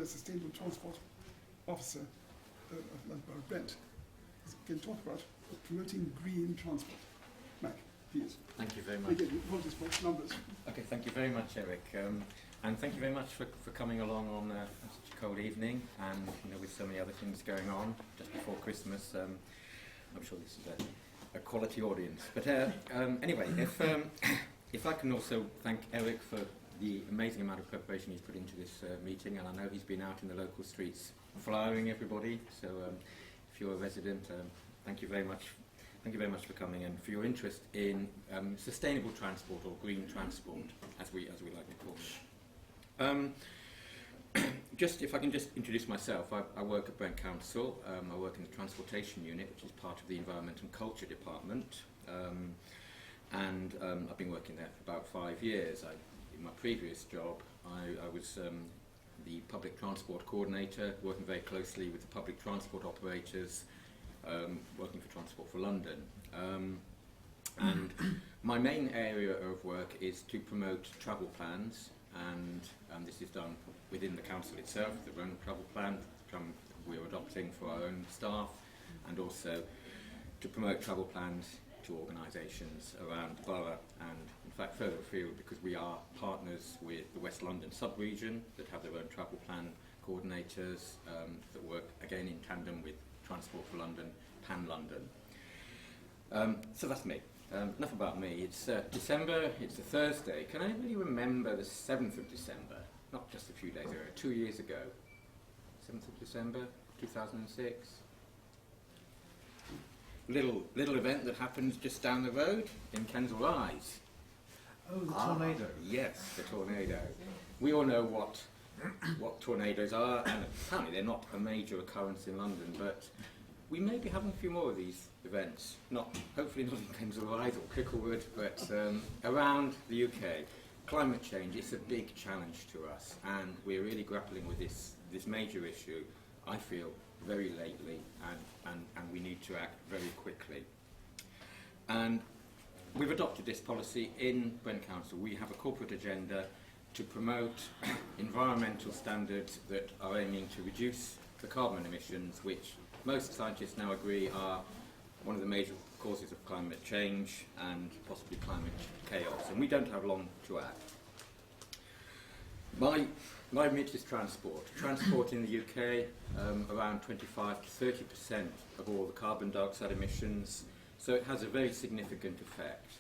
the Sustainable Transport Officer of London Borough of Brent, is going to talk about promoting green transport. Mac, please. Thank you very much. Again, apologies for numbers. Okay, thank you very much, Eric, and thank you very much for coming along on such a cold evening, and with so many other things going on just before Christmas. I'm sure this is a quality audience. But anyway, if I can also thank Eric for the amazing amount of preparation he's put into this meeting, and I know he's been out in the local streets flyering everybody. So if you're a resident, thank you very much. Thank you very much for coming and for your interest in sustainable transport, or green transport, as we like to call it. If I can just introduce myself, I work at Brent Council. I work in the transportation unit, which is part of the Environment and Culture Department, and I've been working there for about 5 years. In my previous job, I was the public transport coordinator, working very closely with the public transport operators, working for Transport for London. And my main area of work is to promote travel plans, and this is done within the council itself, the own travel plan we're adopting for our own staff, and also to promote travel plans to organisations around the borough and in fact further afield, because we are partners with the West London sub-region that have their own travel plan coordinators that work again in tandem with Transport for London, Pan London. So that's me. Enough about me. It's December, it's a Thursday. Can anybody remember the 7th of December? Not just a few days ago, 2 years ago. 7th of December, 2006. Little event that happens just down the road in Kensal Rise. Oh, the tornado. Yes, the tornado. We all know what tornadoes are, and apparently they're not a major occurrence in London, but we may be having a few more of these events. Hopefully not in Kensal Rise or Cricklewood, but around the UK. Climate change is a big challenge to us, and we're really grappling with this major issue, I feel, very lately, and we need to act very quickly. And we've adopted this policy in Brent Council. We have a corporate agenda to promote environmental standards that are aiming to reduce the carbon emissions, which most scientists now agree are one of the major causes of climate change and possibly climate chaos, and we don't have long to act. My remit is transport. Transport in the UK, around 25 to 30% of all the carbon dioxide emissions, so it has a very significant effect.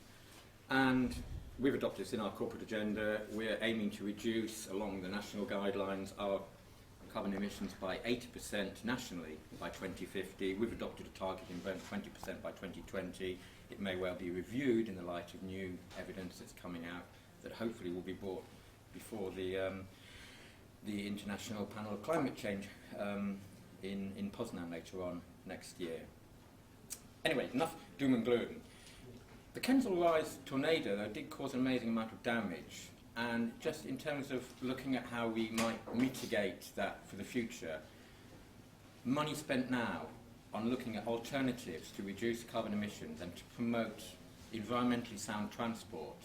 And we've adopted this in our corporate agenda. We're aiming to reduce, along the national guidelines, our carbon emissions by 80% nationally by 2050. We've adopted a target in Brent 20% by 2020. It may well be reviewed in the light of new evidence that's coming out that hopefully will be brought before the International Panel of Climate Change in Poznan later on next year. Anyway, enough doom and gloom. The Kensal Rise tornado, though, did cause an amazing amount of damage, and just in terms of looking at how we might mitigate that for the future, money spent now on looking at alternatives to reduce carbon emissions and to promote environmentally sound transport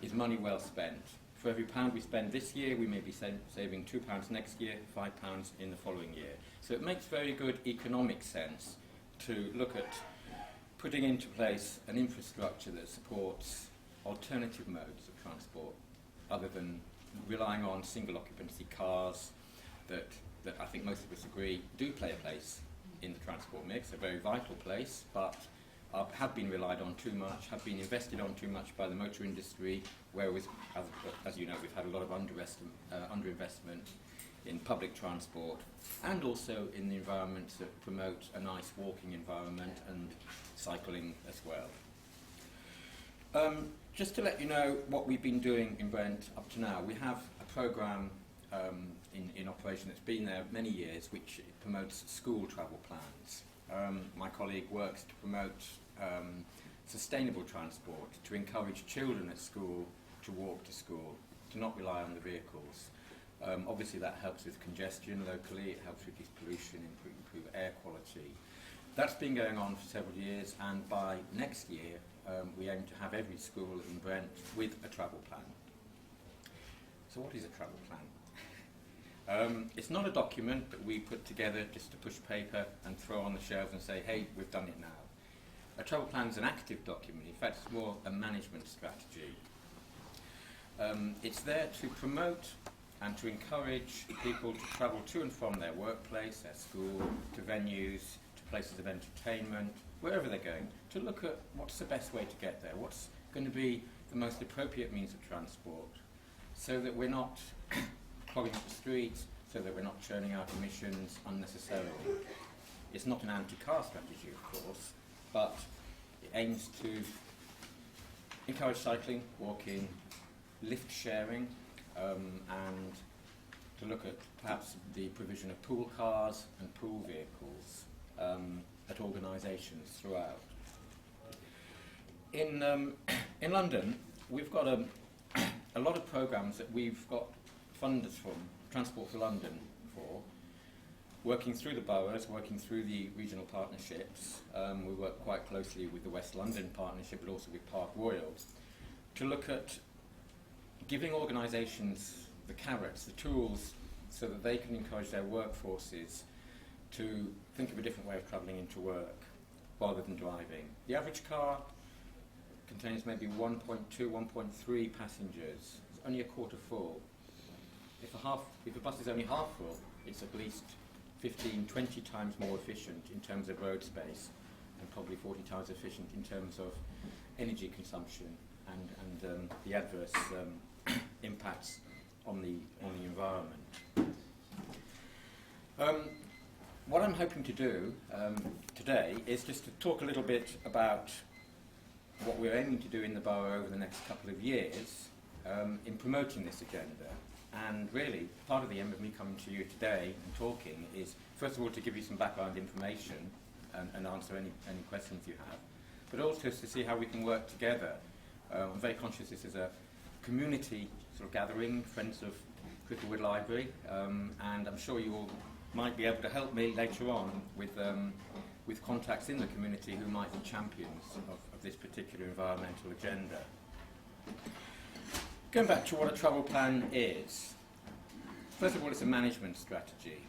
is money well spent. For every £1 we spend this year, we may be saving £2 next year, £5 in the following year. So it makes very good economic sense to look at putting into place an infrastructure that supports alternative modes of transport other than relying on single occupancy cars that I think most of us agree do play a place in the transport mix, a very vital place, but have been relied on too much, have been invested on too much by the motor industry, whereas, as you know, we've had a lot of underinvestment in public transport, and also in the environments that promote a nice walking environment and cycling as well. Just to let you know what we've been doing in Brent up to now, we have a programme in operation that's been there many years, which promotes school travel plans. My colleague works to promote sustainable transport, to encourage children at school to walk to school, to not rely on the vehicles. Obviously that helps with congestion locally, it helps reduce pollution, improve air quality. That's been going on for several years, and by next year we aim to have every school in Brent with a travel plan. So what is a travel plan? It's not a document that we put together just to push paper and throw on the shelves and say, hey, we've done it now. A travel plan is an active document. In fact, it's more a management strategy. It's there to promote and to encourage people to travel to and from their workplace, their school, to venues, to places of entertainment, wherever they're going, to look at what's the best way to get there, what's going to be the most appropriate means of transport, so that we're not clogging up the streets, so that we're not churning out emissions unnecessarily. It's not an anti-car strategy, of course, but it aims to encourage cycling, walking, lift sharing, and to look at perhaps the provision of pool cars and pool vehicles at organisations throughout. In London, we've got a lot of programmes that we've got funders from Transport for London for, working through the boroughs, working through the regional partnerships. We work quite closely with the West London Partnership, but also with Park Royal, to look at giving organisations the carrots, the tools, so that they can encourage their workforces to think of a different way of travelling into work rather than driving. The average car contains maybe 1.2, 1.3 passengers. It's only a quarter full. If a bus is only half full, it's at least 15, 20 times more efficient in terms of road space, and probably 40 times efficient in terms of energy consumption and the adverse impacts on the environment. What I'm hoping to do today is just to talk a little bit about what we're aiming to do in the borough over the next couple of years in promoting this agenda. And really, part of the aim of me coming to you today and talking is, first of all, to give you some background information and answer any questions you have, but also to see how we can work together. I'm very conscious this is a community sort of gathering, Friends of Cricklewood Library, and I'm sure you all might be able to help me later on with contacts in the community who might be champions of this particular environmental agenda. Going back to what a travel plan is, first of all, it's a management strategy.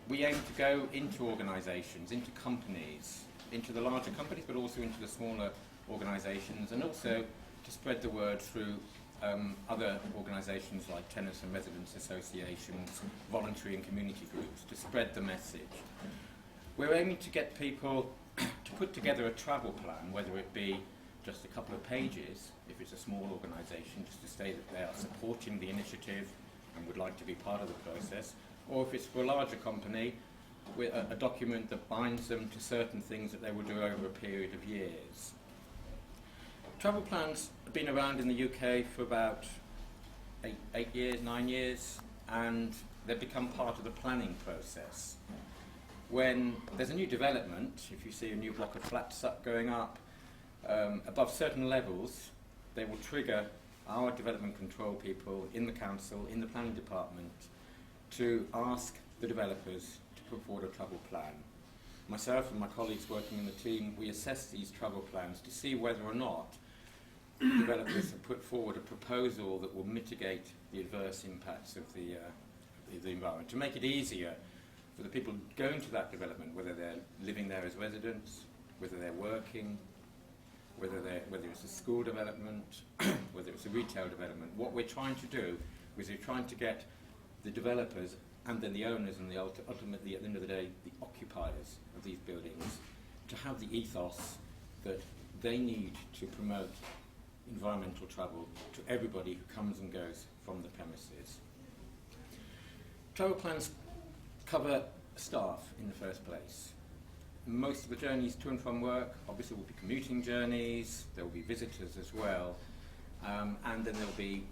We aim to go into organisations, into companies, into the larger companies, but also into the smaller organisations, and also to spread the word through other organisations like tenants and residents associations, voluntary and community groups, to spread the message. We're aiming to get people to put together a travel plan, whether it be just a couple of pages, if it's a small organisation, just to say that they are supporting the initiative and would like to be part of the process, or if it's for a larger company, with a document that binds them to certain things that they will do over a period of years. Travel plans have been around in the UK for about 8 years, 9 years, and they've become part of the planning process. When there's a new development, if you see a new block of flats going up, above certain levels, they will trigger our development control people in the council, in the planning department, to ask the developers to put forward a travel plan. Myself and my colleagues working in the team, we assess these travel plans to see whether or not developers have put forward a proposal that will mitigate the adverse impacts of the environment, to make it easier for the people going to that development, whether they're living there as residents, whether they're working, whether it's a school development, whether it's a retail development. What we're trying to do is we're trying to get the developers and then the owners and ultimately, at the end of the day, the occupiers of these buildings to have the ethos that they need to promote environmental travel to everybody who comes and goes from the premises. Travel plans cover staff in the first place. Most of the journeys to and from work obviously will be commuting journeys, there will be visitors as well, and then there will be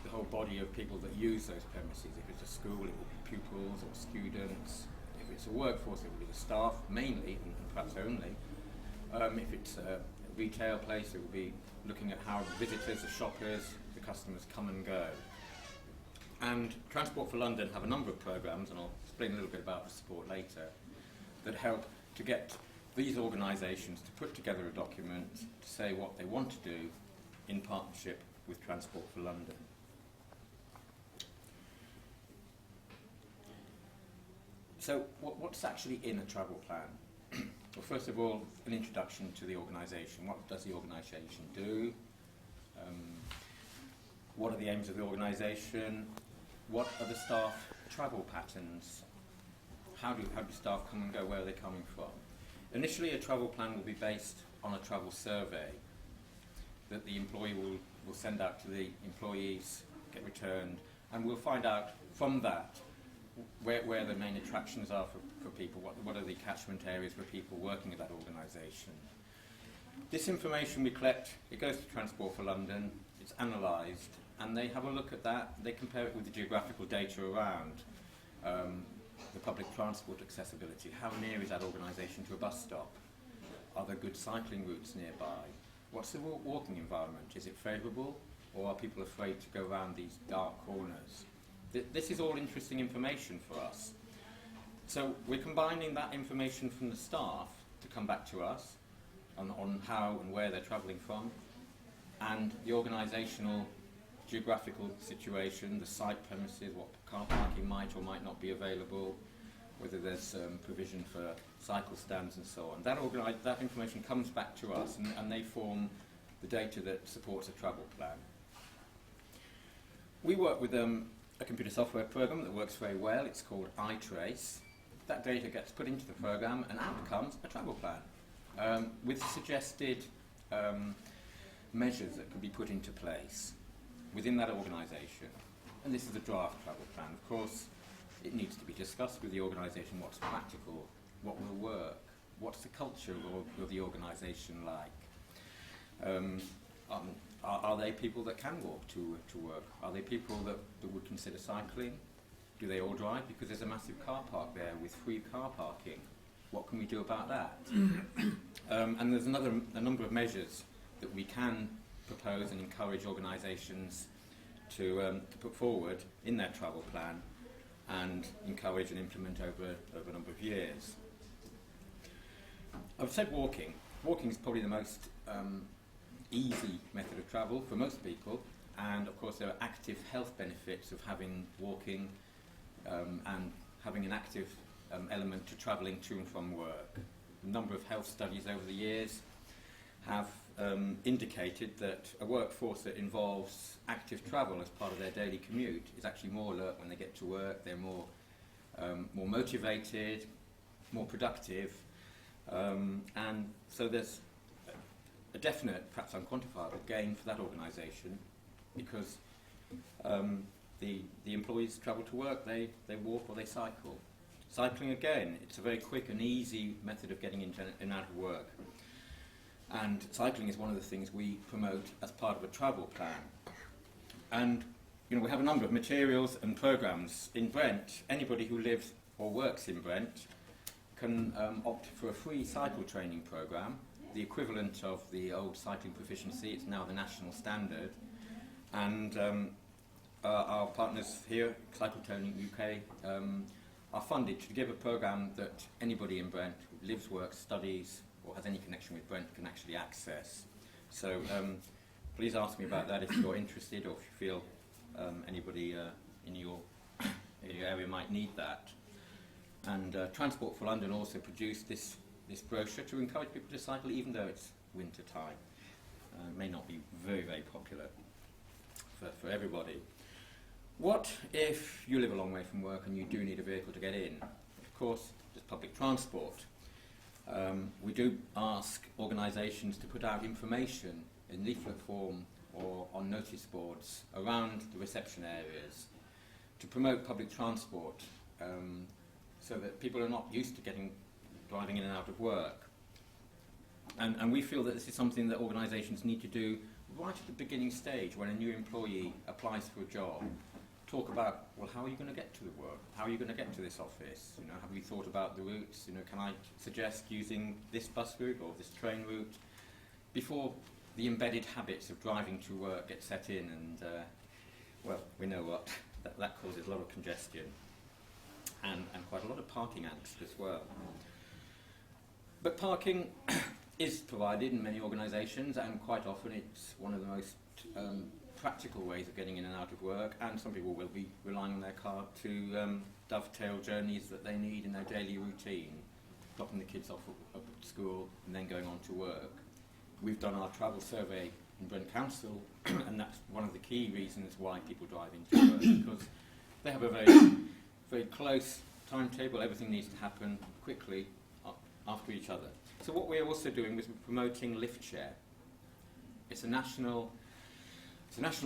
the whole body of people that use those premises. If it's a school, it will be pupils or students. If it's a workforce, it will be the staff mainly, and perhaps only. If it's a retail place, it will be looking at how the visitors, the shoppers, the customers come and go. And Transport for London have a number of programmes, and I'll explain a little bit about the support later, that help to get these organisations to put together a document to say what they want to do in partnership with Transport for London. So what's actually in a travel plan? Well, first of all, an introduction to the organisation. What does the organisation do? What are the aims of the organisation? What are the staff travel patterns? How do staff come and go? Where are they coming from? Initially, a travel plan will be based on a travel survey that the employee will send out to the employees, get returned, and we'll find out from that where the main attractions are for people, what are the catchment areas for people working at that organisation. This information we collect, it goes to Transport for London, it's analysed, and they have a look at that, they compare it with the geographical data around the public transport accessibility. How near is that organisation to a bus stop? Are there good cycling routes nearby? What's the walking environment? Is it favourable, or are people afraid to go around these dark corners? This is all interesting information for us. So we're combining that information from the staff to come back to us on how and where they're travelling from, and the organisational geographical situation, the site premises, what car parking might or might not be available, whether there's provision for cycle stands and so on. That information comes back to us, and they form the data that supports a travel plan. We work with a computer software program that works very well. It's called iTrace. That data gets put into the program, and out comes a travel plan with suggested measures that can be put into place within that organisation. And this is a draft travel plan. Of course, it needs to be discussed with the organisation, what's practical, what will work, what's the culture of the organisation like. Are they people that can walk to work? Are they people that would consider cycling? Do they all drive? Because there's a massive car park there with free car parking. What can we do about that? And there's a number of measures that we can propose and encourage organisations to put forward in their travel plan and encourage and implement over a number of years. I've said walking. Walking is probably the most easy method of travel for most people, and of course there are active health benefits of having walking and having an active element to travelling to and from work. A number of health studies over the years have indicated that a workforce that involves active travel as part of their daily commute is actually more alert when they get to work, they're more motivated, more productive, and so there's a definite, perhaps unquantifiable gain for that organisation because the employees travel to work, they walk or they cycle. Cycling again, it's a very quick and easy method of getting in and out of work. And cycling is one of the things we promote as part of a travel plan. And we have a number of materials and programmes. In Brent, anybody who lives or works in Brent can opt for a free cycle training programme, the equivalent of the old cycling proficiency. It's now the national standard. And our partners here, Cycle Training UK, are funded to give a programme that anybody in Brent who lives, works, studies, or has any connection with Brent can actually access. So please ask me about that if you're interested or if you feel anybody in your area might need that. And Transport for London also produced this brochure to encourage people to cycle even though it's winter time. It may not be very, very popular for everybody. What if you live a long way from work and you do need a vehicle to get in? Of course, there's public transport. We do ask organisations to put out information in leaflet form or on notice boards around the reception areas to promote public transport so that people are not used to driving in and out of work. And we feel that this is something that organisations need to do right at the beginning stage when a new employee applies for a job. Talk about, well, how are you going to get to the work? How are you going to get to this office? Have you thought about the routes? Can I suggest using this bus route or this train route? Before the embedded habits of driving to work get set in, and well, we know what that causes a lot of congestion and quite a lot of parking angst as well. But parking is provided in many organisations, and quite often it's one of the most practical ways of getting in and out of work, and some people will be relying on their car to dovetail journeys that they need in their daily routine, dropping the kids off at school and then going on to work. We've done our travel survey in Brent Council, and that's one of the key reasons why people drive into work, because they have a very close timetable. Everything needs to happen quickly after each other. So what we're also doing is we're promoting Lift Share. It's a national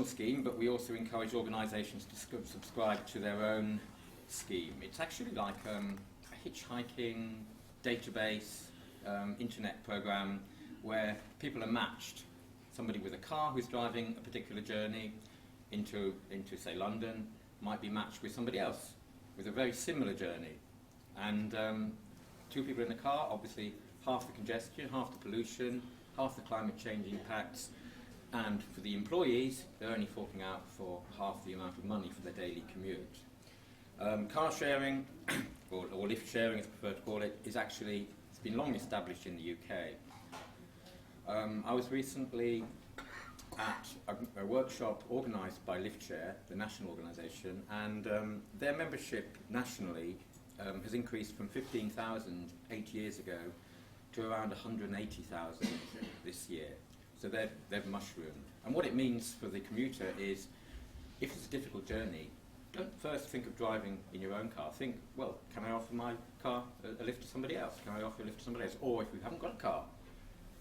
scheme, but we also encourage organisations to subscribe to their own scheme. It's actually like a hitchhiking database internet program where people are matched. Somebody with a car who's driving a particular journey into say London might be matched with somebody else with a very similar journey. And two people in the car, obviously half the congestion, half the pollution, half the climate change impacts, and for the employees, they're only forking out for half the amount of money for their daily commute. Car sharing, or lift sharing as I prefer to call it, it's been long established in the UK. I was recently at a workshop organised by Lift Share, the national organisation, and their membership nationally has increased from 15,000 8 years ago to around 180,000 this year. So they've mushroomed. And what it means for the commuter is, if it's a difficult journey, don't first think of driving in your own car. Think, well, can I offer my car a lift to somebody else? Can I offer a lift to somebody else? Or if we haven't got a car,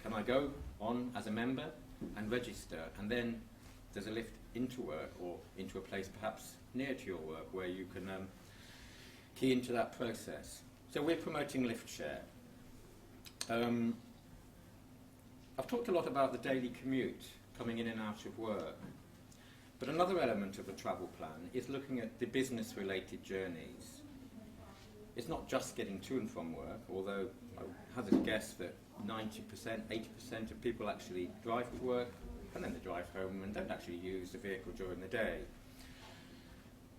can I go on as a member and register? And then there's a lift into work or into a place perhaps near to your work where you can key into that process. So we're promoting Lift Share. I've talked a lot about the daily commute, coming in and out of work. But another element of a travel plan is looking at the business-related journeys. It's not just getting to and from work, although I hazard a guess that 90%, 80% of people actually drive to work and then they drive home and don't actually use the vehicle during the day.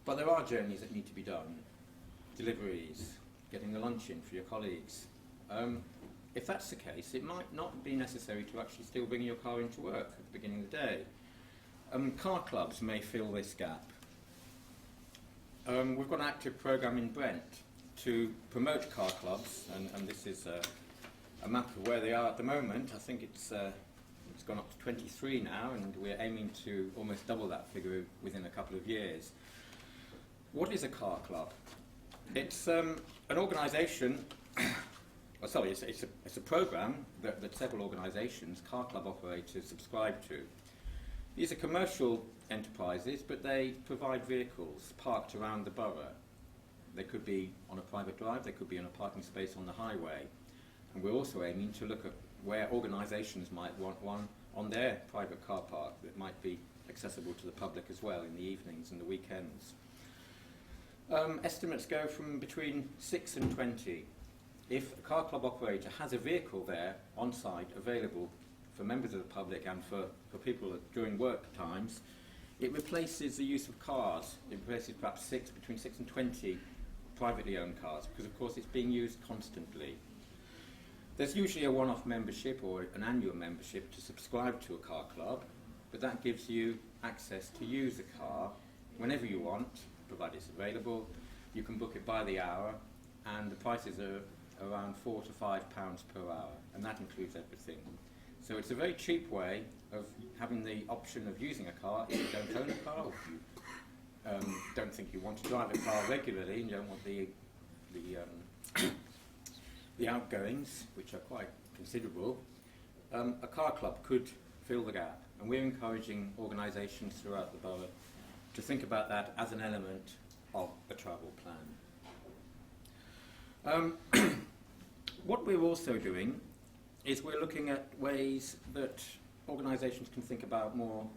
But there are journeys that need to be done. Deliveries, getting the lunch in for your colleagues. If that's the case, it might not be necessary to actually still bring your car into work at the beginning of the day. Car clubs may fill this gap. We've got an active programme in Brent to promote car clubs, and this is a map of where they are at the moment. I think it's gone up to 23 now, and we're aiming to almost double that figure within a couple of years. What is a car club? It's an organisation. It's a programme that several organisations, car club operators, subscribe to. These are commercial enterprises, but they provide vehicles parked around the borough. They could be on a private drive, they could be in a parking space on the highway. And we're also aiming to look at where organisations might want one on their private car park that might be accessible to the public as well in the evenings and the weekends. Estimates go from between 6 and 20. If a car club operator has a vehicle there on site available for members of the public and for people during work times, it replaces the use of cars. It replaces perhaps between 6 and 20 privately owned cars, because of course it's being used constantly. There's usually a one-off membership or an annual membership to subscribe to a car club, but that gives you access to use a car whenever you want, provided it's available. You can book it by the hour, and the prices are around £4 to £5 per hour, and that includes everything. So it's a very cheap way of having the option of using a car if you don't own a car, or if you don't think you want to drive a car regularly and you don't want the outgoings, which are quite considerable. A car club could fill the gap, and we're encouraging organisations throughout the borough to think about that as an element of a travel plan. What we're also doing is we're looking at ways that organisations can think about more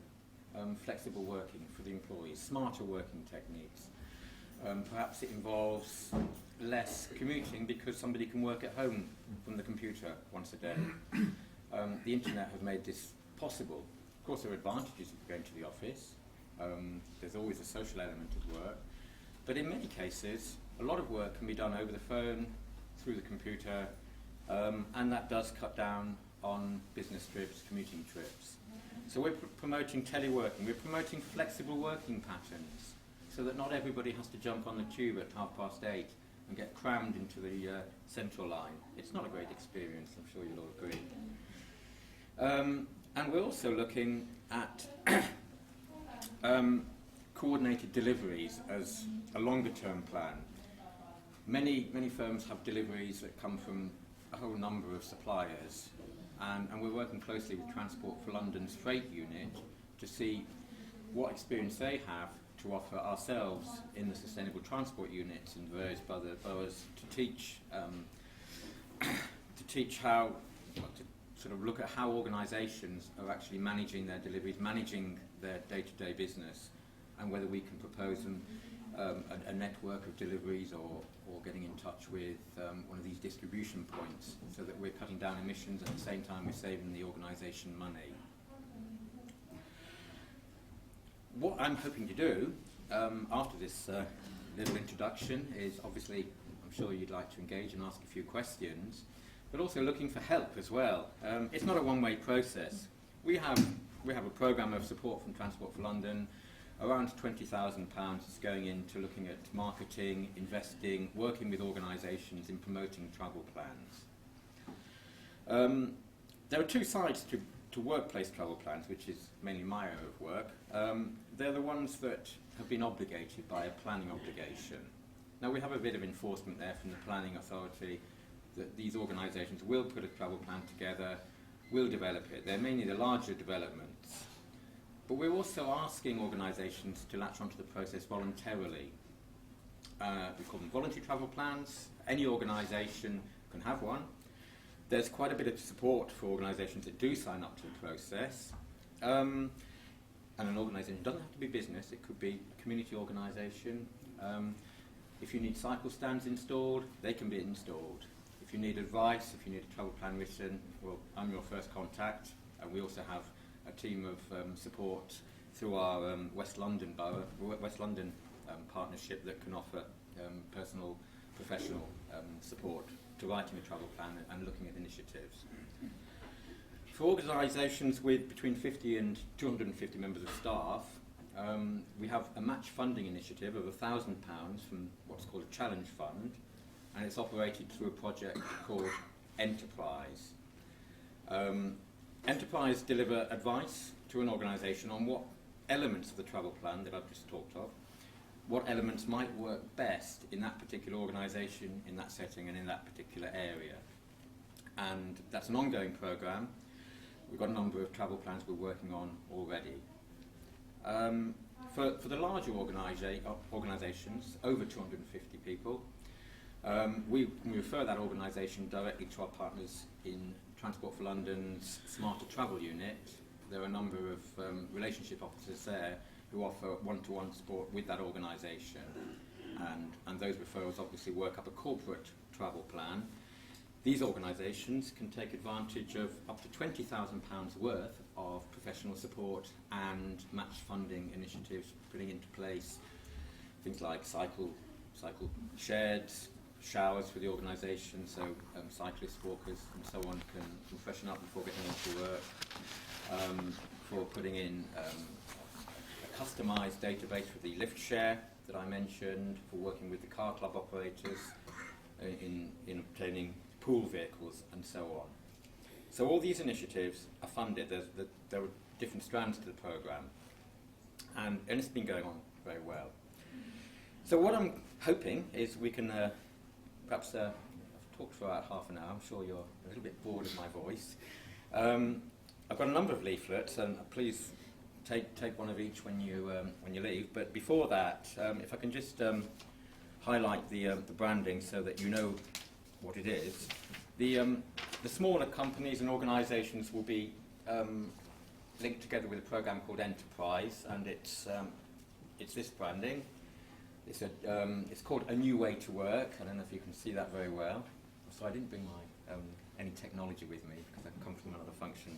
flexible working for the employees, smarter working techniques. Perhaps it involves less commuting because somebody can work at home from the computer once a day. The internet has made this possible. Of course, there are advantages of going to the office. There's always a social element of work. But in many cases, a lot of work can be done over the phone, through the computer, and that does cut down on business trips, commuting trips. So we're promoting teleworking, we're promoting flexible working patterns. so that not everybody has to jump on the tube at 8:30 and get crammed into the central line. It's not a great experience, I'm sure you'll all agree. And we're also looking at coordinated deliveries as a longer-term plan. Many firms have deliveries that come from a whole number of suppliers, and we're working closely with Transport for London's freight unit to see what experience they have to offer ourselves in the sustainable transport units in the various boroughs to teach how, to sort of look at how organisations are actually managing their deliveries, managing their day-to-day business, and whether we can propose them a network of deliveries or getting in touch with one of these distribution points so that we're cutting down emissions at the same time we're saving the organisation money. What I'm hoping to do after this little introduction is obviously, I'm sure you'd like to engage and ask a few questions, but also looking for help as well. It's not a one-way process. We have a programme of support from Transport for London. Around £20,000 is going into looking at marketing, investing, working with organisations in promoting travel plans. There are two sides to workplace travel plans, which is mainly my area of work. They're the ones that have been obligated by a planning obligation. Now we have a bit of enforcement there from the planning authority that these organisations will put a travel plan together, will develop it. They're mainly the larger developments. But we're also asking organisations to latch onto the process voluntarily. We call them voluntary travel plans. Any organisation can have one. There's quite a bit of support for organisations that do sign up to the process. And an organisation doesn't have to be business, it could be a community organisation. If you need cycle stands installed, they can be installed. If you need advice, if you need a travel plan written, well, I'm your first contact. And we also have a team of support through our West London partnership that can offer personal, professional support to writing a travel plan and looking at initiatives. For organisations with between 50 and 250 members of staff, we have a match funding initiative of £1,000 from what's called a challenge fund, and it's operated through a project called Enterprise. Enterprise deliver advice to an organisation on what elements of the travel plan that I've just talked of, what elements might work best in that particular organisation, in that setting and in that particular area. And that's an ongoing programme. We've got a number of travel plans we're working on already. For the larger organisations, over 250 people, we refer that organisation directly to our partners in Transport for London's Smarter Travel unit. There are a number of relationship officers there who offer one-to-one support with that organisation. And those referrals obviously work up a corporate travel plan. These organisations can take advantage of up to £20,000 worth of professional support and match funding initiatives, putting into place things like cycle sheds, showers for the organisation, so cyclists, walkers and so on can freshen up before getting into work, for putting in a customised database for the lift share that I mentioned, for working with the car club operators in obtaining pool vehicles and so on. So all these initiatives are funded. There are different strands to the programme, and it's been going on very well. So what I'm hoping is we can perhaps, I've talked for about half an hour, I'm sure you're a little bit bored of my voice. I've got a number of leaflets, and please take one of each when you leave. But before that, if I can just highlight the branding so that you know what it is. The smaller companies and organisations will be linked together with a programme called Enterprise, and it's this branding. It's called A New Way to Work. I don't know if you can see that very well. So I didn't bring my any technology with me because I come from another function.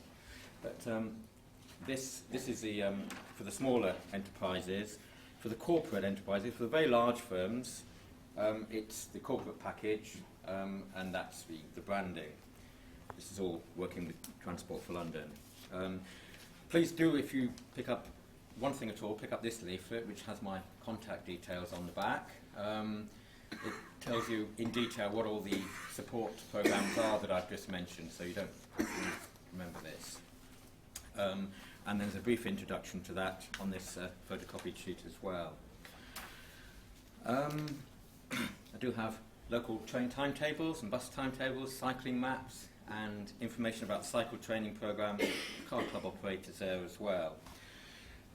But this is the for the smaller enterprises. For the corporate enterprises, for the very large firms, it's the corporate package, and that's the branding. This is all working with Transport for London. Please do, if you pick up one thing at all, pick up this leaflet, which has my contact details on the back. It tells you in detail what all the support programs are that I've just mentioned, so you don't remember this. And there's a brief introduction to that on this photocopied sheet as well. I do have local train timetables and bus timetables, cycling maps, and information about the cycle training programme, car club operators there as well.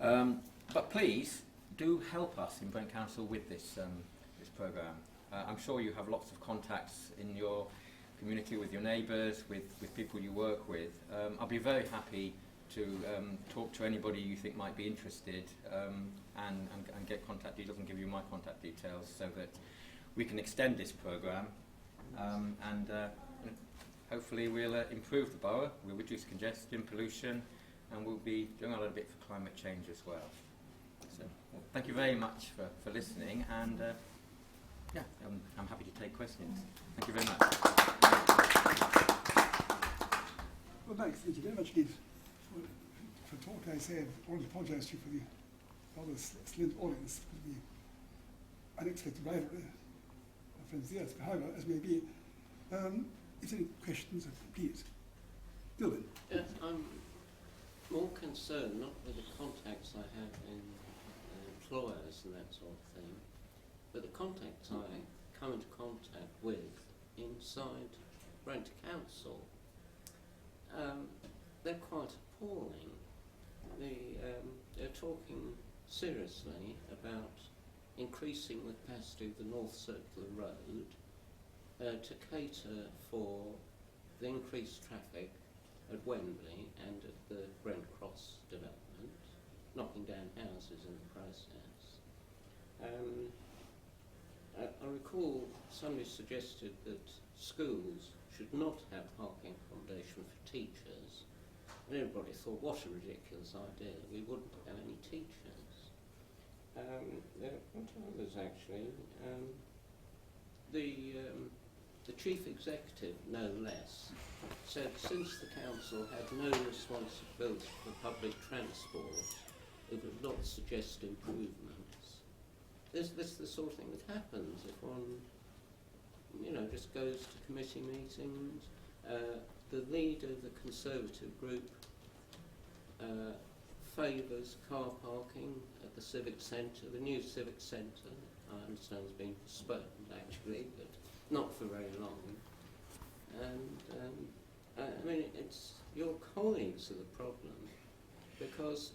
But please do help us in Brent Council with this programme. I'm sure you have lots of contacts in your community with your neighbours, with people you work with. I'll be very happy to talk to anybody you think might be interested and get contact details and give you my contact details so that we can extend this programme and hopefully we'll improve the borough, we'll reduce congestion, pollution, and we'll be doing a little bit for climate change as well. So, well, thank you very much for listening, and yeah, I'm happy to take questions. Thank you very much. Well, thanks. Thank you very much indeed for talk. I say I want to apologise to you for the rather slim audience, for the unexpected arrival of friends here. However, as may be, if there are any questions, please. Dylan. Yes, I'm more concerned not with the contacts I have in employers and that sort of thing, but the contacts I come into contact with inside Brent Council. They're quite appalling. They're talking seriously about increasing the capacity of the North Circular Road to cater for the increased traffic at Wembley and at the Brent Cross development, knocking down houses in the process. I recall somebody suggested that schools should not have parking accommodation for teachers, and everybody thought, what a ridiculous idea, we wouldn't have any teachers. What others actually? The chief executive, no less, said since the council had no responsibility for public transport, it would not suggest improvements. This is the sort of thing that happens if one, just goes to committee meetings. The leader of the Conservative group favours car parking at the Civic Centre. The new Civic Centre, I understand, has been postponed actually, but not for very long. And it's your colleagues are the problem, because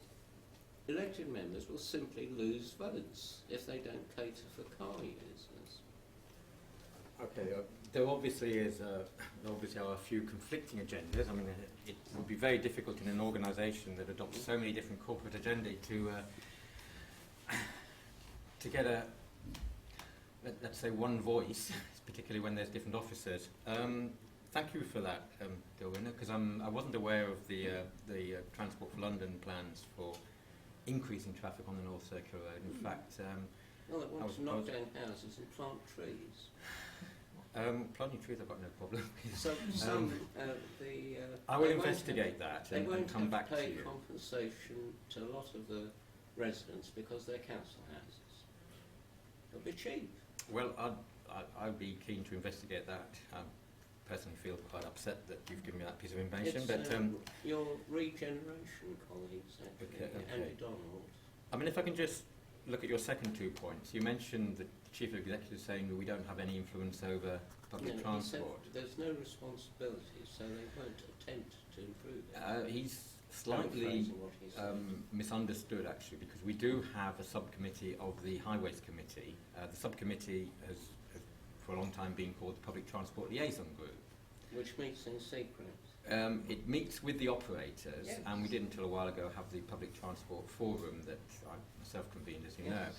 elected members will simply lose votes if they don't cater for car users. Okay, there obviously are a few conflicting agendas. I mean, it would be very difficult in an organisation that adopts so many different corporate agendas to get a, let's say, one voice, particularly when there's different officers. Thank you for that, Dilwyn, because I wasn't aware of the Transport for London plans for increasing traffic on the North Circular Road. In fact, well, they want to knock down houses and plant trees. Planting trees, I've got no problem. I will investigate that and come back to you. They won't pay compensation to a lot of the residents because they're council houses. It'll be cheap. Well, I'd be keen to investigate that. I personally feel quite upset that you've given me that piece of information. It's, but your regeneration colleagues, actually, okay. Andy Donald. I mean, if I can just look at your second 2 points. You mentioned the Chief Executive saying that we don't have any influence over public transport. He said there's no responsibility, so they won't attempt to improve it. He's slightly misunderstood, actually, because we do have a subcommittee of the Highways Committee. The subcommittee has for a long time been called the Public Transport Liaison Group. Which meets in secret. It meets with the operators, yes. And we did until a while ago have the Public Transport Forum that I myself convened, as you know.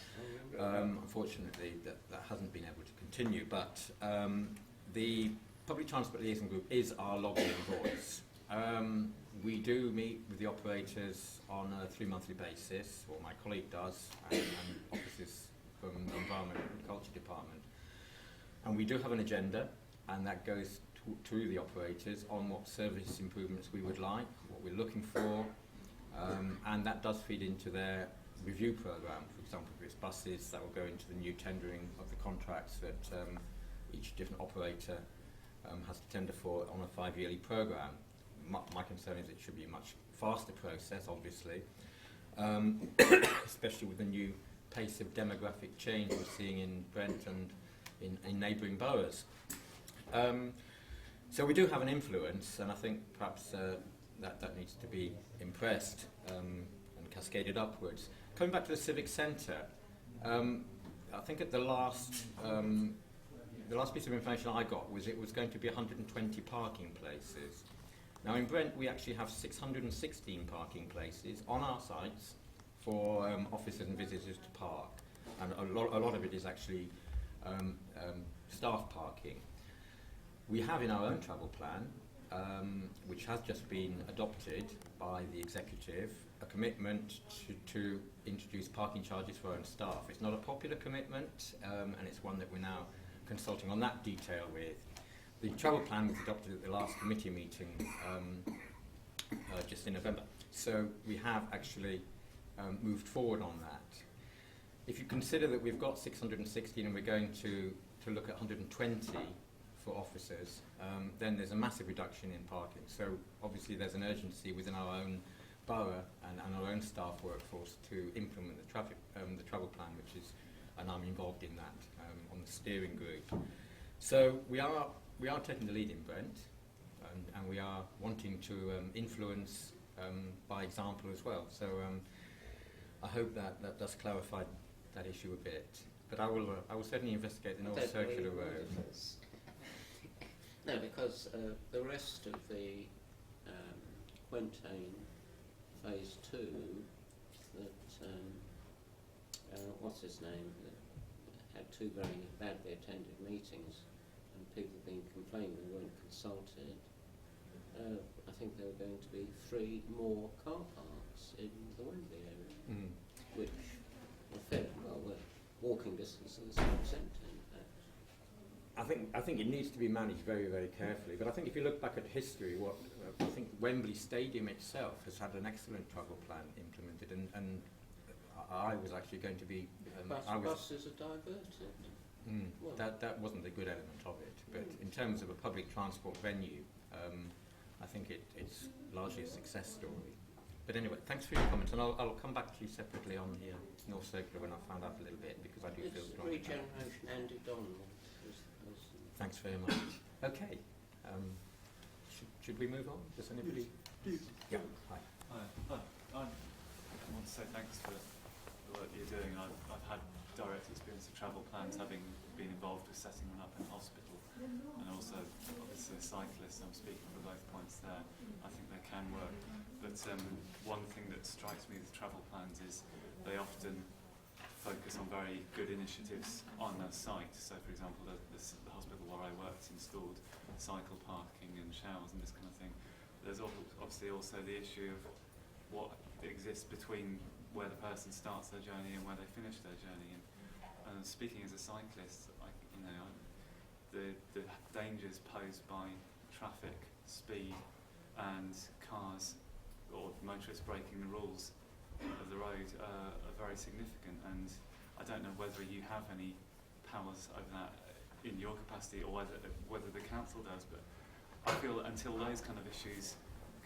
Unfortunately, that hasn't been able to continue, but the Public Transport Liaison Group is our lobbying voice. We do meet with the operators on a 3-monthly basis, or my colleague does, and officers from the Environment and Culture Department. And we do have an agenda, and that goes to the operators on what service improvements we would like, what we're looking for, and that does feed into their review programme, for example, for its buses, that will go into the new tendering of the contracts that each different operator has to tender for on a 5-yearly programme. My concern is it should be a much faster process, obviously, especially with the new pace of demographic change we're seeing in Brent and in neighbouring boroughs. So we do have an influence, and I think perhaps that needs to be impressed and cascaded upwards. Coming back to the Civic Centre, I think at the last piece of information I got was it was going to be 120 parking places. Now in Brent we actually have 616 parking places on our sites for officers and visitors to park, and a lot of it is actually staff parking. We have in our own travel plan, which has just been adopted by the executive, a commitment to introduce parking charges for our own staff. It's not a popular commitment, and it's one that we're now consulting on that detail with. The travel plan was adopted at the last committee meeting just in November, so we have actually moved forward on that. If you consider that we've got 616 and we're going to look at 120 for officers, then there's a massive reduction in parking. So obviously there's an urgency within our own borough and our own staff workforce to implement the travel plan, which is, and I'm involved in that on the steering group. So we are taking the lead in Brent, and we are wanting to influence by example as well. So I hope that does clarify that issue a bit. But I will certainly investigate the North Circular Road. No, because the rest of the Quintain Phase 2, that what's his name, had 2 very badly attended meetings, and people have been complaining they weren't consulted. I think there were going to be 3 more car parks in the Wembley area, which are fair, well, we're walking distance to the city centre, in fact. I think it needs to be managed very, very carefully. But I think if you look back at history, I think Wembley Stadium itself has had an excellent travel plan implemented, and I was actually going to be. Buses are diverted. Well, that wasn't a good element of it. But in terms of a public transport venue, I think it's largely a success story. But anyway, thanks for your comments, and I'll come back to you separately on the North Circular when I found out a little bit, because I do feel strongly. Regeneration Andy Donald. Thanks very much. Okay. Should we move on? Does anybody? Please. Yeah. Hi. Hi. I want to say thanks for the work you're doing. I've had direct experience of travel plans, having been involved with setting one up in hospital, and also obviously a cyclist. I'm speaking for both points there. I think they can work. But one thing that strikes me with travel plans is they often focus on very good initiatives on a site. So, for example, the hospital where I worked installed cycle parking and showers and this kind of thing. There's obviously also the issue of what exists between where the person starts their journey and where they finish their journey. And speaking as a cyclist, the dangers posed by traffic, speed, and cars or motorists breaking the rules of the road are very significant, and I don't know whether you have any powers over that in your capacity, or whether the council does, but I feel that until those kind of issues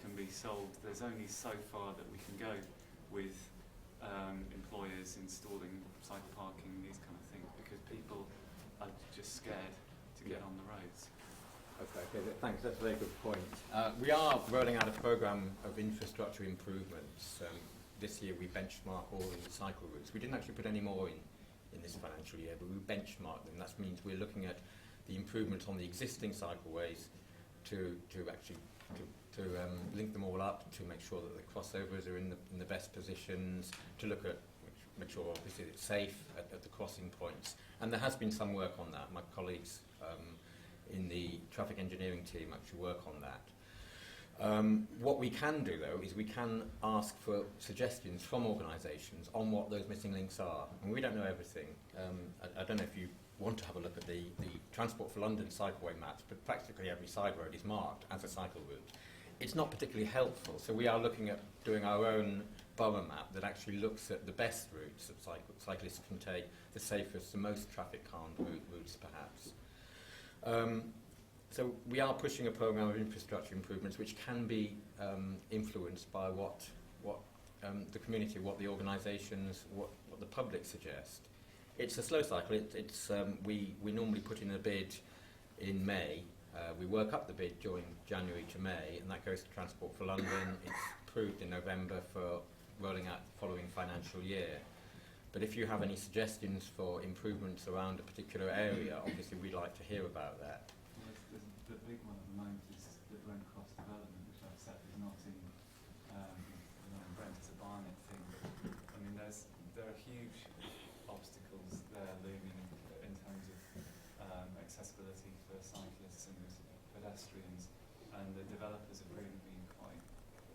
can be solved, there's only so far that we can go with employers installing cycle parking, these kind of things, because people are just scared to get on the roads. Okay, thanks. That's a very good point. We are rolling out a programme of infrastructure improvements. This year we benchmark all the cycle routes. We didn't actually put any more in this financial year, but we benchmark them. That means we're looking at the improvements on the existing cycleways to link them all up, to make sure that the crossovers are in the best positions, to look at make sure obviously it's safe at the crossing points. And there has been some work on that. My colleagues in the traffic engineering team actually work on that. What we can do, though, is we can ask for suggestions from organisations on what those missing links are. And we don't know everything. I don't know if you want to have a look at the Transport for London cycleway maps, but practically every side road is marked as a cycle route. It's not particularly helpful, so we are looking at doing our own borough map that actually looks at the best routes that cyclists can take, the safest, the most traffic-calmed routes perhaps. So we are pushing a programme of infrastructure improvements which can be influenced by what the community, what the organisations, what the public suggest. It's a slow cycle. We normally put in a bid in May. We work up the bid during January to May, and that goes to Transport for London. It's approved in November for rolling out the following financial year. But if you have any suggestions for improvements around a particular area, obviously we'd like to hear about that. The big one at the moment is the Brent Cross development, which I've said is not in Brent, it's a Barnet thing. I mean, there are huge obstacles there looming in terms of accessibility for cyclists and pedestrians, and the developers have really been quite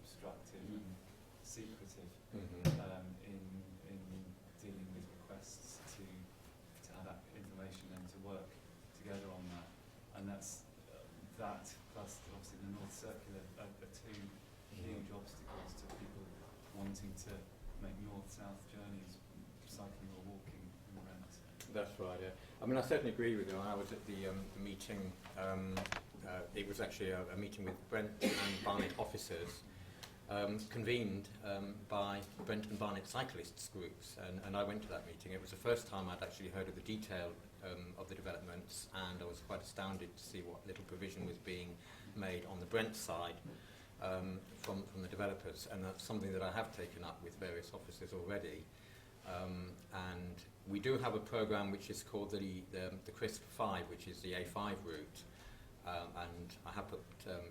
obstructive and secretive in dealing with requests to have that information and to work together on that. And that's that plus obviously the North Circular are two huge obstacles to people wanting to make north-south journeys, cycling or walking in Brent. That's right, yeah. I mean, I certainly agree with you. I was at the meeting, it was actually a meeting with Brent and Barnet officers, convened by Brent and Barnet cyclists groups, and I went to that meeting. It was the first time I'd actually heard of the detail of the developments, and I was quite astounded to see what little provision was being made on the Brent side from the developers, and that's something that I have taken up with various officers already. And we do have a programme which is called the CRISP 5, which is the A5 route, and I have put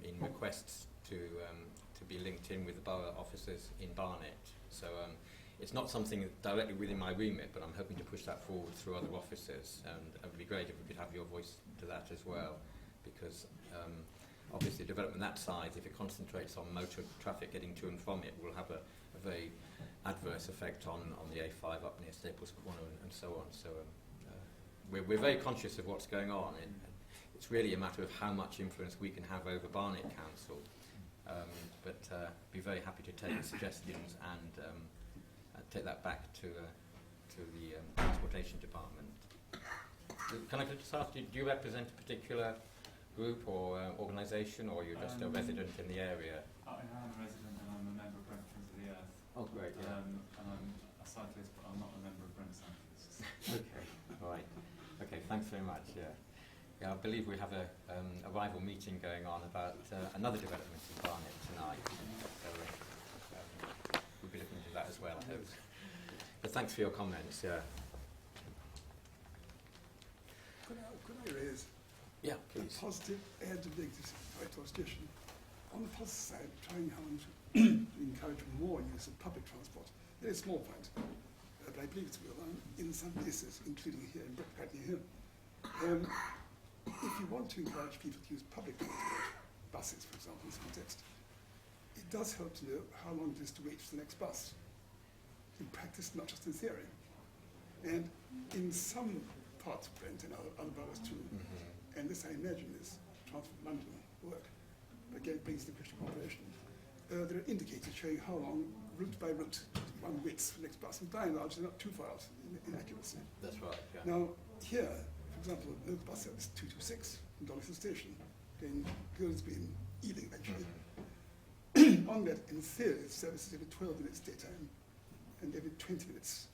in requests to be linked in with the borough officers in Barnet. So it's not something directly within my remit, but I'm hoping to push that forward through other officers, and it would be great if we could have your voice to that as well, because obviously development that size, if it concentrates on motor traffic getting to and from it, will have a very adverse effect on the A5 up near Staples Corner and so on. So we're very conscious of what's going on. It's really a matter of how much influence we can have over Barnet Council, but be very happy to take suggestions and take that back to the Transportation Department. Can I just ask you, do you represent a particular group or organisation, or you're just a resident in the area? I am a resident and I'm a member of Brent Friends of the Earth. Oh, great, yeah. And I'm a cyclist, but I'm not a member of Brent Cyclists. Okay, all right. Okay, thanks very much, yeah. Yeah, I believe we have a rival meeting going on about another development in Barnet tonight. So we'll be looking into that as well, I hope. But thanks for your comments, yeah. Could I raise Yeah, a please. positive and a negative right to suggestion? On the positive side, trying how to encourage more use of public transport. Very small point, but I believe it's real in some places, including here in Brent, here. If you want to encourage people to use public transport, buses, for example, in this context, it does help to know how long it is to wait for the next bus. In practice, not just in theory. And in some parts of Brent and other boroughs too, and this I imagine is Transport for London work, but again it brings the question of operation. There are indicators showing how long, route by route, one waits for the next bus, and by and large they're not too far out in accuracy. That's right, yeah. Now, here, for example, local bus service 226 from Donington Station, then Gouldsby and Ealing eventually. On that, in theory, the service is every 12 minutes daytime, and every 20 minutes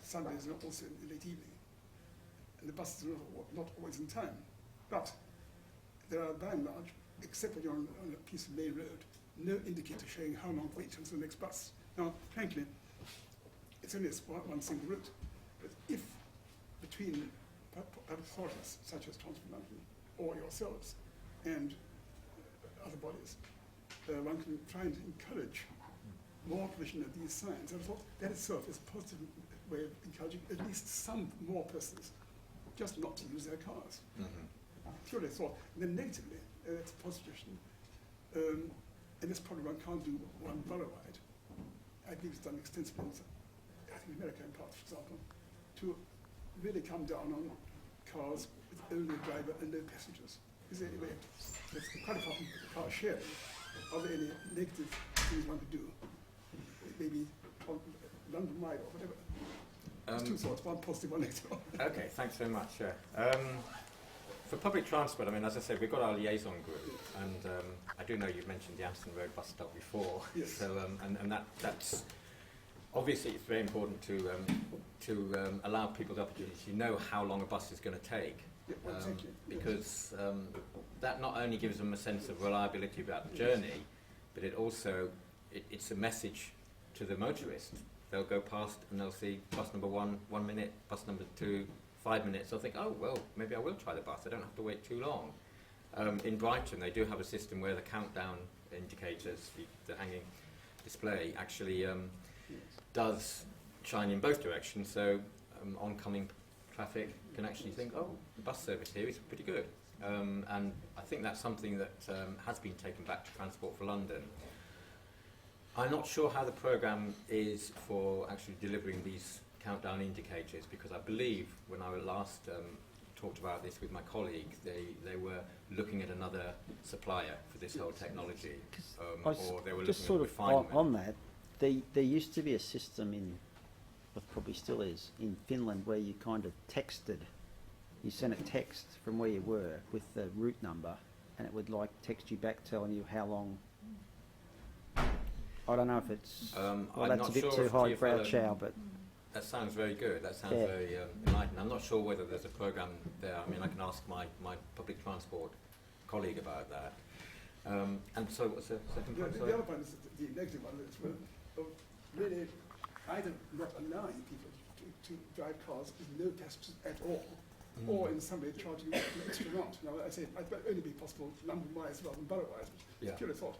Sundays and also in the late evening. And the buses are not always in time. But there are, by and large, except when you're on a piece of main road, no indicator showing how long to wait until the next bus. Now, frankly, it's only one single route. But if between public authorities, such as Transport London, or yourselves, and other bodies, one can try and encourage more provision of these signs. I thought that itself is a positive way of encouraging at least some more persons just not to use their cars. Purely thought. And then negatively, that's a positive suggestion. And this probably one can't do one borough-wide. I believe it's done extensively in, I think, America in parts, for example, to really come down on cars with only a driver and no passengers. Is there any way, it's quite important with the car sharing. Are there any negative things one could do maybe on London wide or whatever. There's two sorts, one positive, one negative. Okay, thanks very much. For public transport, I mean, as I said, we've got our liaison group, and I do know you've mentioned the Aston Road bus stop before. Yes. So, that's obviously it's very important to allow people the opportunity to know how long a bus is going to take, Yeah, well, exactly. because that not only gives them a sense of reliability about the journey, but it also it's a message to the motorist. They'll go past and they'll see bus number 1, 1 minute, bus number 2, 5 minutes. They'll think, oh, well, maybe I will try the bus. I don't have to wait too long. In Brighton, they do have a system where the countdown indicators, the hanging display, actually does shine in both directions. So oncoming traffic can actually think, oh, the bus service here is pretty good. And I think that's something that has been taken back to Transport for London. I'm not sure how the programme is for actually delivering these countdown indicators, because I believe when I last talked about this with my colleague, they were looking at another supplier for this whole technology, or they were just looking sort at of refinement. on that, there used to be a system in, well, probably still is, in Finland, where you kind of texted, you sent a text from where you were with the route number, and it would like text you back telling you how long. I don't know if it's, well, I'm that's not a bit sure too if highbrow TfL chow, but That sounds very good. That sounds Yeah. very enlightening. I'm not sure whether there's a programme there. I mean, I can ask my public transport colleague about that. And so what's the second point? The Sorry? other point is the negative one is really either not allowing people to drive cars with no passengers at all, or in some way charging an extra amount. Now, I say it might only be possible London-wise rather than borough-wise, but Yeah. purely thought.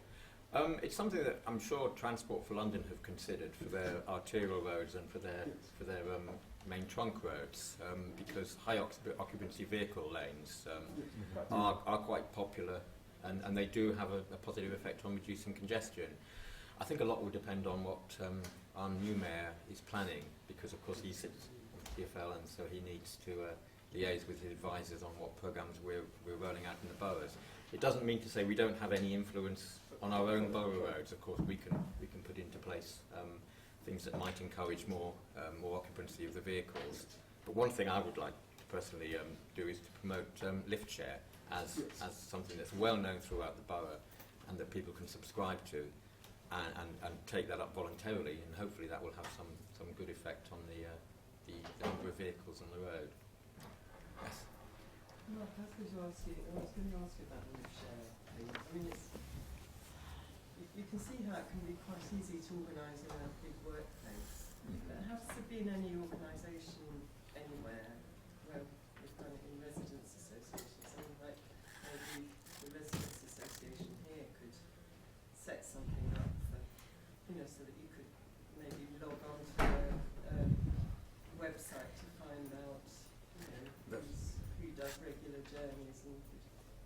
It's something that I'm sure Transport for London have considered for their arterial roads and for their main trunk roads, because high occupancy vehicle lanes are quite popular, and they do have a positive effect on reducing congestion. I think a lot will depend on what our new mayor is planning, because of course he sits on TfL, and so he needs to liaise with his advisors on what programmes we're rolling out in the boroughs. It doesn't mean to say we don't have any influence on our own borough roads. Of course, we can put into place things that might encourage more occupancy of the vehicles. But one thing I would like to personally do is to promote lift share as something that's well known throughout the borough, and that people can subscribe to, and take that up voluntarily, and hopefully that will have some good effect on the number of vehicles on the road. Yes. Mark, I was going to ask you about the lift share thing. I mean, you can see how it can be quite easy to organise in a big workplace. But has there been any organisation anywhere where we've done it in residents' associations? I mean, like maybe the residents' association here could set something up for, so that you could maybe log on to a website to find out, who does regular journeys and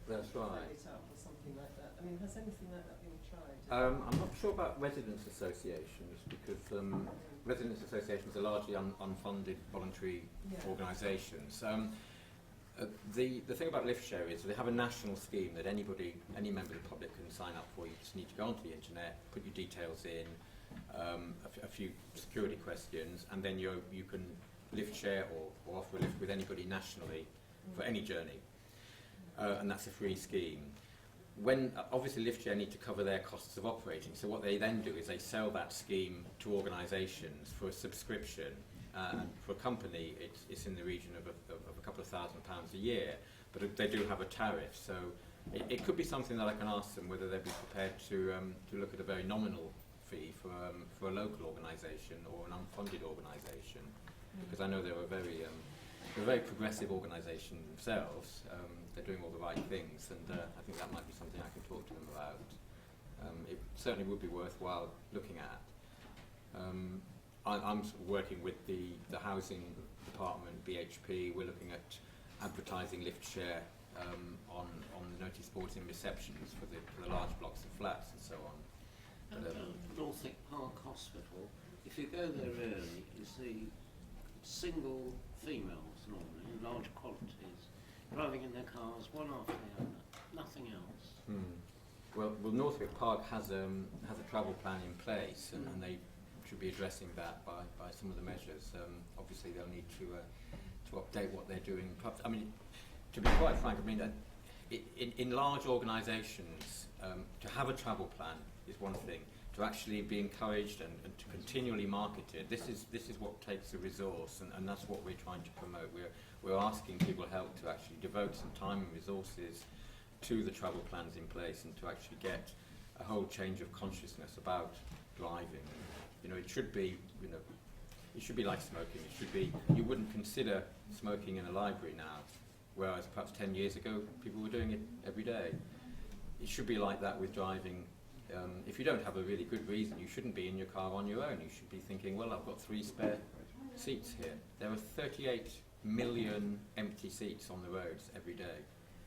That's right. it up or something like that. I mean, has anything like that been tried? I'm not sure about residents' associations, because residents' associations are largely unfunded voluntary organisations. The thing about lift share is they have a national scheme that any member of the public can sign up for. You just need to go onto the internet, put your details in, a few security questions, and then you can lift share or offer a lift with anybody nationally for any journey. And that's a free scheme. When obviously lift share need to cover their costs of operating, so what they then do is they sell that scheme to organisations for a subscription, and for a company it's in the region of a couple of £1,000 a year, but they do have a tariff, so it could be something that I can ask them whether they'd be prepared to look at a very nominal fee for a local organisation or an unfunded organisation, because I know they're a very progressive organisation themselves. They're doing all the right things, and I think that might be something I can talk to them about. It certainly would be worthwhile looking at. I'm sort of working with the housing department, BHP. We're looking at advertising lift share on the notice boards in receptions for the large blocks of flats and so on. Northwick Park Hospital, if you go there early, you see single females normally, in large quantities, driving in their cars, one after the other, nothing else. Well, Northwick Park has a travel plan in place, and they should be addressing that by some of the measures. Obviously, they'll need to update what they're doing. Perhaps, I mean, to be quite frank, I mean, in large organisations, to have a travel plan is one thing. To actually be encouraged and to continually market it, this is what takes a resource, and that's what we're trying to promote. We're asking people help to actually devote some time and resources to the travel plans in place, and to actually get a whole change of consciousness about driving. You know, it should be, you know, it should be like smoking. It should be, you wouldn't consider smoking in a library now, whereas perhaps 10 years ago people were doing it every day. It should be like that with driving. If you don't have a really good reason, you shouldn't be in your car on your own. You should be thinking, well, I've got 3 spare seats here. There are 38 million empty seats on the roads every day.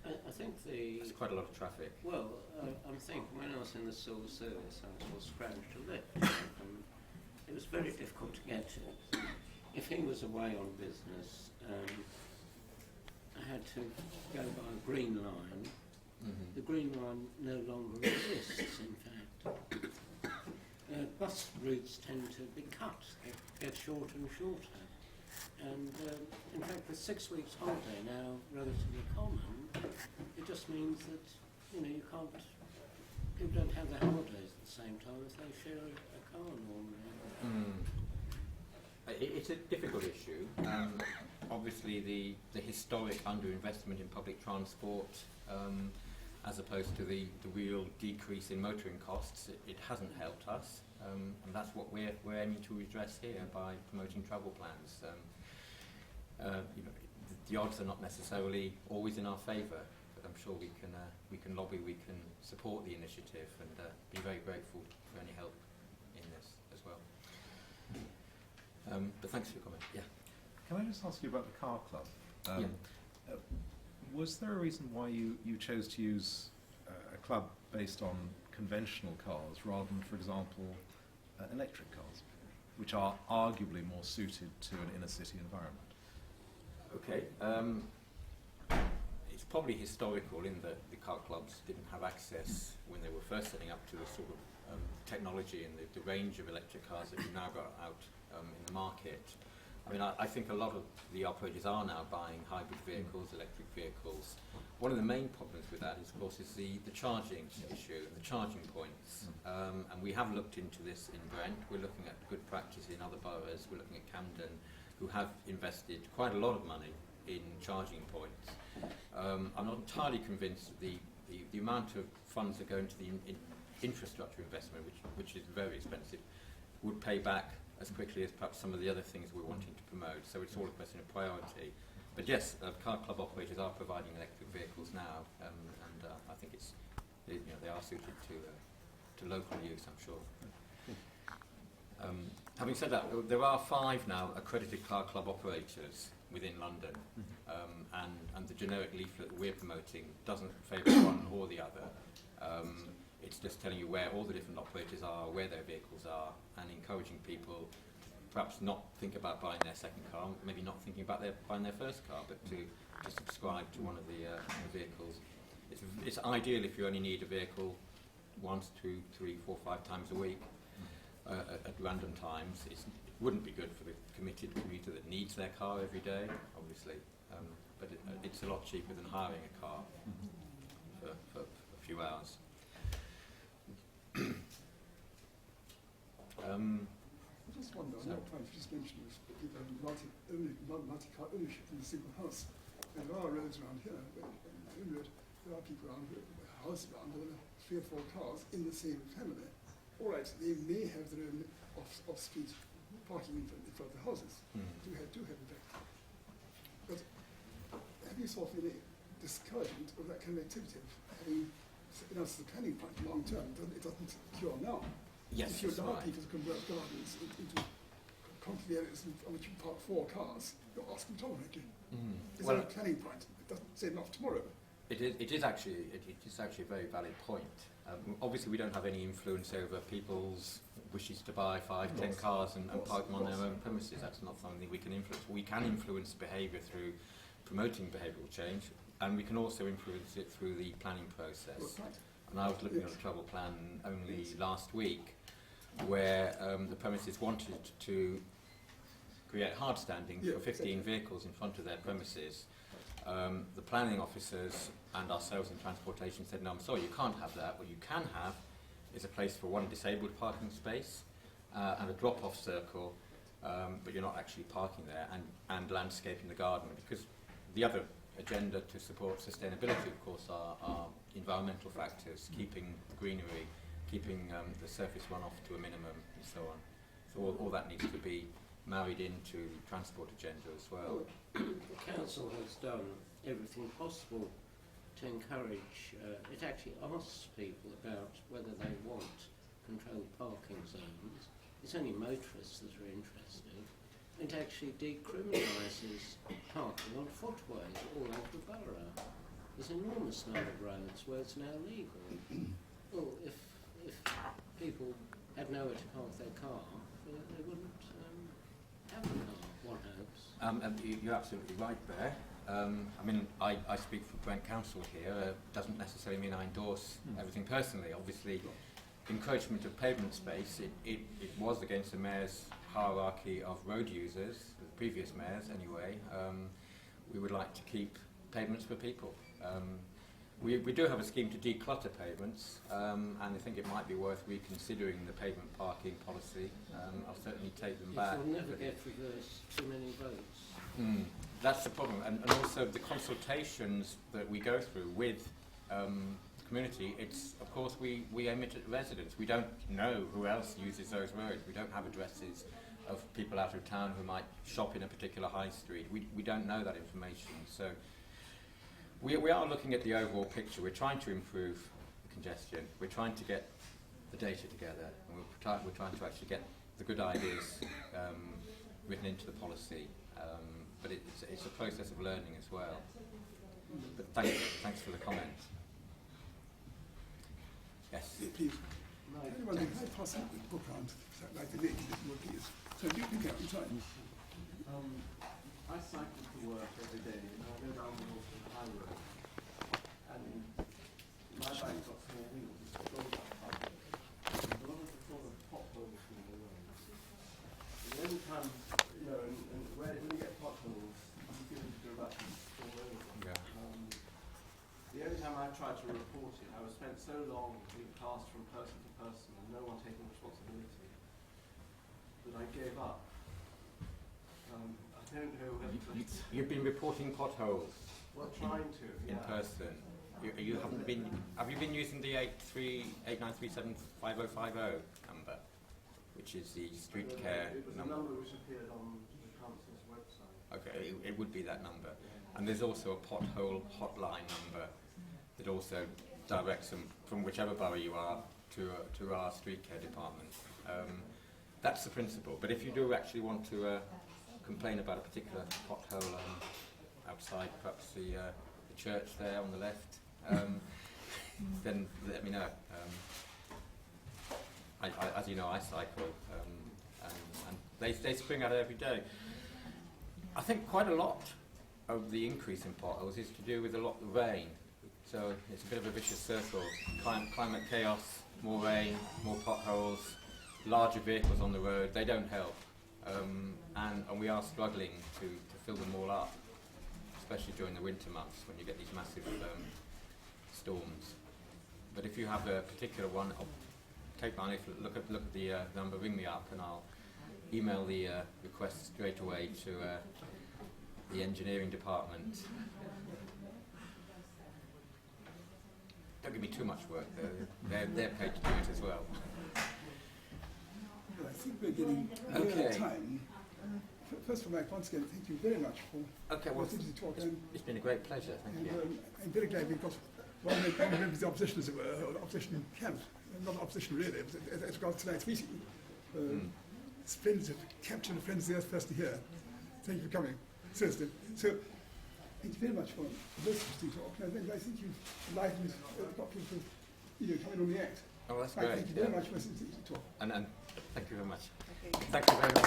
I think the... That's quite a lot of traffic. Well, I'm thinking when I was in the civil service, I was scrounged to lift. It was very difficult to get to. If he was away on business, I had to go by a green line. Mm-hmm. The green line no longer exists, in fact. Bus routes tend to be cut, they get shorter and shorter. And in fact, with 6 weeks holiday now relatively common, it just means that, you know, you can't, people don't have their holidays at the same time as they share a car normally. It's a difficult issue. Obviously, the historic underinvestment in public transport, as opposed to the real decrease in motoring costs, it hasn't helped us, and that's what we're aiming to address here by promoting travel plans. You know, the odds are not necessarily always in our favour, but I'm sure we can lobby, we can support the initiative, and be very grateful for any help in this as well. But thanks for your comment. Yeah. Can I just ask you about the car club? Was there a reason why you chose to use a club based on conventional cars rather than, for example, electric cars, which are arguably more suited to an inner city environment? Okay. It's probably historical in that the car clubs didn't have access when they were first setting up to the sort of technology and the range of electric cars that we've now got out in the market. I mean, I think a lot of the operators are now buying hybrid vehicles, electric vehicles. One of the main problems with that is, of course, is the charging issue and the charging points. And we have looked into this in Brent. We're looking at good practice in other boroughs. We're looking at Camden, who have invested quite a lot of money in charging points. I'm not entirely convinced that the amount of funds that go into the infrastructure investment, which is very expensive, would pay back as quickly as perhaps some of the other things we're wanting to promote. So it's all a question of priority. But yes, car club operators are providing electric vehicles now, and I think it's, you know, they are suited to local use, I'm sure. Having said that, there are 5 now accredited car club operators within London, and the generic leaflet that we're promoting doesn't favour one or the other. It's just telling you where all the different operators are, where their vehicles are, and encouraging people perhaps not think about buying their second car, maybe not thinking about buying their first car, but to subscribe to one of the vehicles. It's ideal if you only need a vehicle 1, 2, 3, 4, 5 times a week at random times. It wouldn't be good for the committed commuter that needs their car every day, obviously, but it's a lot cheaper than hiring a car for a few hours. I just wonder, I know Clive just mentioned this, but people have multi-car ownership in a single house. And there are roads around here, there are people around, houses around, there are 3 or 4 cars in the same family. All right, they may have their own off-street parking in front of the houses. Do have effect. But have you thought of any discouragement of that kind of activity? Having, you know, it's the planning point long term, it doesn't cure now. Yes, if you allow right. people to convert gardens into concrete areas on which you park 4 cars, you're asking tolerantly. Is there a planning point? It doesn't say enough tomorrow. It is actually a very valid point. Obviously, we don't have any influence over people's wishes to buy 5, 10 cars and park them on their own premises. That's not something we can influence. We can influence behaviour through promoting behavioural change, and we can also influence it through the planning process. Right. And I was looking at a travel plan only last week, where the premises wanted to create hard standing Yeah, for 15 vehicles in front of their premises. The planning officers and ourselves in transportation said, no, I'm sorry, you can't have that. What you can have is a place for one disabled parking space and a drop-off circle, but you're not actually parking there, and landscaping the garden, because the other agenda to support sustainability, of course, are environmental factors, keeping the greenery, keeping the surface runoff to a minimum, and so on. So all that needs to be married into the transport agenda as well. The council has done everything possible to encourage, it actually asks people about whether they want controlled parking zones. It's only motorists that are interested. It actually decriminalises parking on footways all over the borough. There's an enormous number of roads where it's now legal. Well, if people had nowhere to park their car, they wouldn't have a car, one hopes. And you're absolutely right there. I mean, I speak for Brent Council here. Doesn't necessarily mean I endorse everything personally. Obviously, encroachment of pavement space, it was against the mayor's hierarchy of road users, the previous mayors anyway. We would like to keep pavements for people. We do have a scheme to declutter pavements, and I think it might be worth reconsidering the pavement parking policy. I'll certainly take them back. It will never get reversed too many votes. That's the problem, and also the consultations that we go through with the community. It's, of course, we aim it at residents. We don't know who else uses those roads. We don't have addresses of people out of town who might shop in a particular high street. We don't know that information. So we are looking at the overall picture. We're trying to improve the congestion. We're trying to get the data together, and we're trying to actually get the good ideas written into the policy. But it's a process of learning as well. But thanks for the comment. Yes. Yeah, please. Anyone who has passed out the book around, like the lady that you please. So you can go on time. I cycle to work every day, and I go down the Northern High Road. And my bike got small wheels, it's a road bike. A lot of the sort of potholes in the road. And every time, you know, and when you get potholes, you feel to go back and fall over. Yeah. The only time I tried to report it, I was spent so long being passed from person to person and no one taking responsibility that I gave up. I don't know whether You've been reporting potholes trying to in person. You haven't been. Have you been using the 89375050 number, which is the street care It was number? a number which appeared on the council's website. Okay, it would be that number. And there's also a pothole hotline number that also directs them from whichever borough you are to our street care department. That's the principle. But if you do actually want to complain about a particular pothole outside perhaps the church there on the left, then let me know. As you know, I cycle, and they spring out every day. I think quite a lot of the increase in potholes is to do with a lot of rain. So it's a bit of a vicious circle. Climate chaos, more rain, more potholes, larger vehicles on the road, they don't help. And we are struggling to fill them all up, especially during the winter months when you get these massive storms. But if you have a particular one, I'll take mine, look at the number, ring me up, and I'll email the request straight away to the engineering department. Don't give me too much work, they're paid to do it as well. Well, I think we're getting near time. First of all, Mike, once again, thank you very much for listening to talk. It's been a great pleasure, thank you. I'm very glad we've got one of the members of the opposition, as it were, or the opposition camp. Not opposition really, but as regards tonight's meeting. Friends of captured Friends of the Earth person here. Thank you for coming. Seriously. So, thank you very much for this interesting talk. I think you've enlightened got people coming on the act. Oh, that's Right, great. thank you very much for listening to the talk. And thank you very much. Thank you very much.